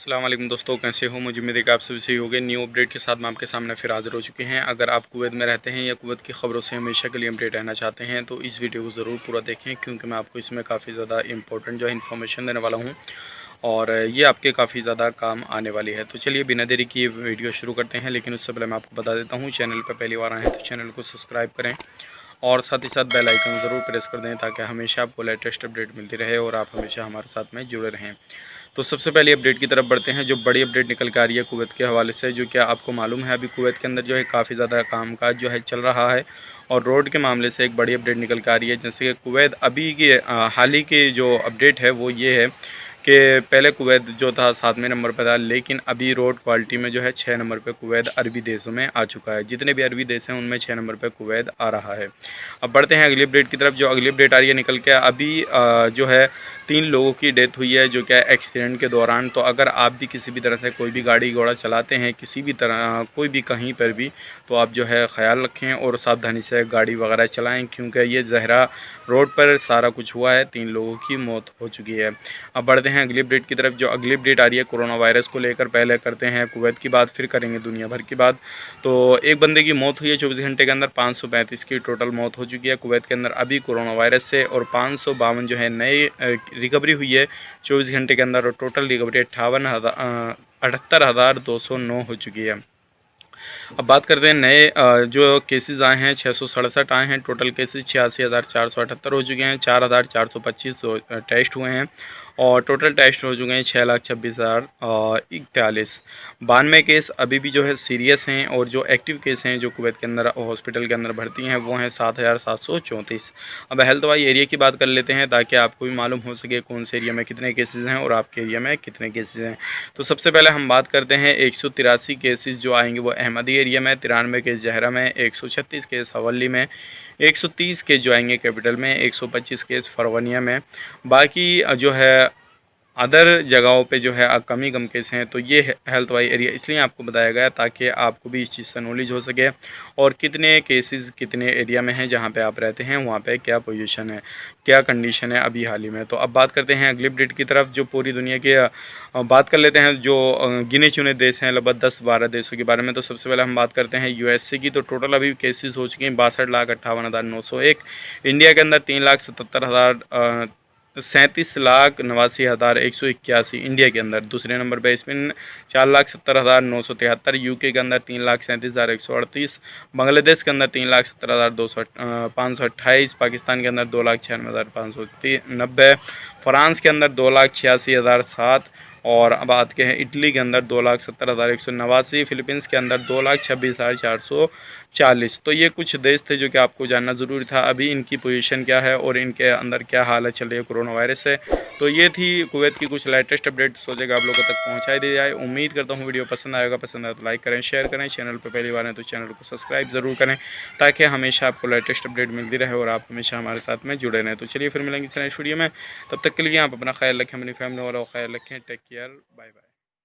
अस्सलाम वालेकुम दोस्तों, कैसे हो? मुझे उम्मीद है कि आप सभी सही होंगे। न्यू अपडेट के साथ मैं आपके सामने फिर हाज़िर हो चुके हैं। अगर आप कुवैत में रहते हैं या कुवैत की ख़बरों से हमेशा के लिए अपडेट रहना चाहते हैं तो इस वीडियो को ज़रूर पूरा देखें, क्योंकि मैं आपको इसमें काफ़ी ज़्यादा इंपॉर्टेंट जो है इन्फॉर्मेशन देने वाला हूँ और ये आपके काफ़ी ज़्यादा काम आने वाली है। तो चलिए बिना देरी किए वीडियो शुरू करते हैं, लेकिन उससे पहले मैं आपको बता देता हूँ, चैनल पर पहली बार आए हैं तो चैनल को सब्सक्राइब करें और साथ ही साथ बेल आइकन ज़रूर प्रेस कर दें, ताकि हमेशा आपको लेटेस्ट अपडेट मिलती रहे और आप हमेशा हमारे साथ में जुड़े रहें। तो सबसे पहले अपडेट की तरफ बढ़ते हैं। जो बड़ी अपडेट निकल के आ रही है कुवैत के हवाले से, जो क्या आपको मालूम है, अभी कुवैत के अंदर जो है काफ़ी ज़्यादा कामकाज जो है चल रहा है और रोड के मामले से एक बड़ी अपडेट निकल के आ रही है। जैसे कि कुवैत अभी की हाल ही की जो अपडेट है वो ये है कि पहले कुवैत जो था 7वें नंबर पर था, लेकिन अभी रोड क्वालिटी में जो है 6 नंबर पे कुवैत अरबी देशों में आ चुका है। जितने भी अरबी देश हैं उनमें 6 नंबर पे कुवैत आ रहा है। अब बढ़ते हैं अगली अपडेट की तरफ। जो अगली अपडेट आ रही है निकल के अभी जो है 3 लोगों की डेथ हुई है, जो क्या एक्सीडेंट के दौरान। तो अगर आप भी किसी भी तरह से कोई भी गाड़ी घोड़ा चलाते हैं, किसी भी तरह कोई भी कहीं पर भी, तो आप जो है ख्याल रखें और सावधानी से गाड़ी वगैरह चलाएं, क्योंकि ये ज़हरा रोड पर सारा कुछ हुआ है। 3 लोगों की मौत हो चुकी है। अब बढ़ते हैं अगली अपडेट की तरफ। जो अगली अपडेट आ रही है कोरोना वायरस को लेकर, पहले करते हैं कुवैत की बात, फिर करेंगे दुनिया भर की बात। तो एक बंदे की मौत हुई है 24 घंटे के अंदर, 535 की टोटल मौत हो चुकी है कुवैत के अंदर अभी कोरोना वायरस से, और 552 जो है नए रिकवरी हुई है 24 घंटे के अंदर, और टोटल रिकवरी 78,209 हो चुकी है। अब बात करते हैं नए जो केसेस आए हैं, 667 आए हैं टोटल केसेस, 86,478 हो चुके हैं, 4,425 टेस्ट हुए हैं और टोटल टेस्ट हो चुके हैं 6,26,041। 92 केस अभी भी जो है सीरियस हैं, और जो एक्टिव केस हैं जो कुवैत के अंदर हॉस्पिटल के अंदर भर्ती हैं वो हैं 7,734। अब हेल्थ वाइज एरिया की बात कर लेते हैं, ताकि आपको भी मालूम हो सके कौन से एरिया में कितने केसेस हैं और आपके एरिया में कितने केसेस हैं। तो सबसे पहले हम बात करते हैं 183 केसेस जो आएंगे वो अहमदी एरिया में, 93 केस जहरा में, 136 केस हवली में, 130 केस जो आएंगे कैपिटल में, 125 केस फरवनिया में। बाकी जो है अदर जगहों पे जो है कम केस हैं। तो ये हेल्थ वाइज एरिया इसलिए आपको बताया गया ताकि आपको भी इस चीज़ से नॉलेज हो सके और कितने केसेस कितने एरिया में हैं, जहाँ पे आप रहते हैं वहाँ पे क्या पोजीशन है, क्या कंडीशन है अभी हाल ही में। तो अब बात करते हैं अगली अपडेट की तरफ। जो पूरी दुनिया की बात कर लेते हैं, जो गिने चुने देश हैं लगभग 10-12 देशों के बारे में। तो सबसे पहले हम बात करते हैं यूएसए की। तो टोटल अभी केसेस हो चुके हैं 62,58,901। इंडिया के अंदर 37,89,181 इंडिया के अंदर। दूसरे नंबर पर स्पेन 4,70,973। यूके के अंदर 3,37,138। बांग्लादेश के अंदर 3,17,528। पाकिस्तान के अंदर 2,96,590। फ्रांस के अंदर 2,86,007। और अब बात के हैं इटली के अंदर 2,70,189। फिलीपींस के अंदर 2,26,440। तो ये कुछ देश थे जो कि आपको जानना ज़रूरी था अभी इनकी पोजीशन क्या है और इनके अंदर क्या हालत चल रही है कोरोना वायरस से। तो ये थी कुवैत की कुछ लेटेस्ट अपडेट, सोचेगा आप लोगों तक पहुँचाई दी जाए। उम्मीद करता हूँ वीडियो पसंद आएगा, पसंद आए तो लाइक करें, शेयर करें, चैनल पर पहली बार है तो चैनल को सब्सक्राइब ज़रूर करें, ताकि हमेशा आपको लेटेस्ट अपडेट मिलती रहे और आप हमेशा हमारे साथ में जुड़े रहें। तो चलिए फिर मिलेंगे इस नेक्स्ट वीडियो में, तब तक के लिए आप अपना ख्याल रखें, अपनी फैमिली वालों का ख्याल रखें। Take care, bye bye.